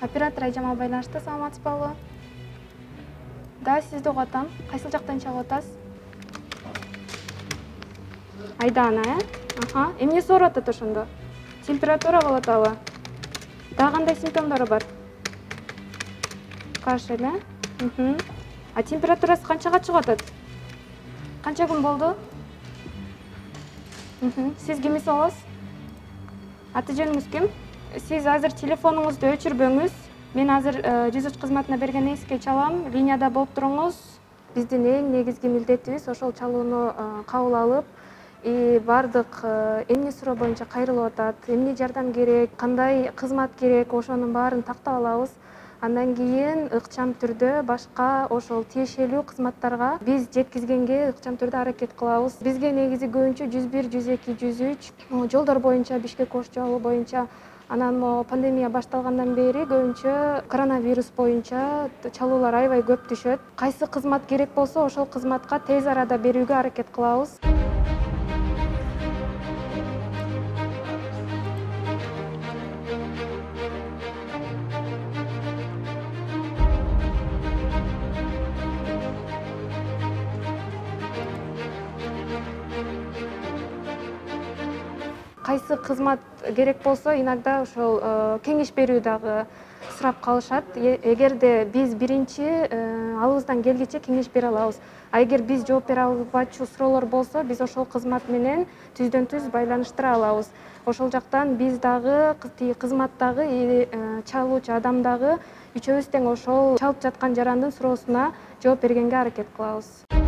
Оператор айжама байланышта, саламатсызбы? Да, сизди угуп атам. Кайсыл жактан чалып атасыз? Айдана, Аха. Эмне сооруп атат ошондо? Температура болуп атабы? Дагы кандай симптомдору бар? Кашель, А температурасы канчага чыгып атат? Канча күн болду? Сиз ким болосуз? Аты жөнүңүз ким? Сиз азыр телефонуңузду өчүрбөңүз. Мен азыр 103 кызматына берген эсикке чалам. Линияда болуп туруңуз. Биздин эң негизги милдетибиз ошол чалууну кабыл алып, бардык эмне суроо боюнча кайрылып атат, эмне жардам керек, кандай кызмат керек, ошонун баарын тактап алабыз. Андан кийин ыкчам түрдө башка ошол тиешелүү кызматтарга биз жеткизгенге ыкчам түрдө аракет кылабыз. Бизге негизи көбүнчө 101, 102, 103 жолдор боюнча, Бишкек Ош жолу боюнча, анан могу пандемия башталгандан бери көбүнчө коронавирус боюнча чалуулар аябай көп түшөт. Кайсы кызмат керек болсо, ошол кызматка тез арада берүүгө аракет кылабыз. Кайсы кызмат керек болсо, иногда ошол кеңеш берүү дагы сурап калышат. Эгерде биз биринчи алыбыздан келгиче кеңеш бере алабыз. А эгер биз жооп бере албачу суроолор болсо, биз ошол кызмат менен түздөн түз байланыштыра алабыз. Ошол жактан биз дагы, кызматтагы чалуучу адам дагы үчөөбүз тең ошол чалып жаткан жарандын суроосуна жооп бергенге аракет кылабыз.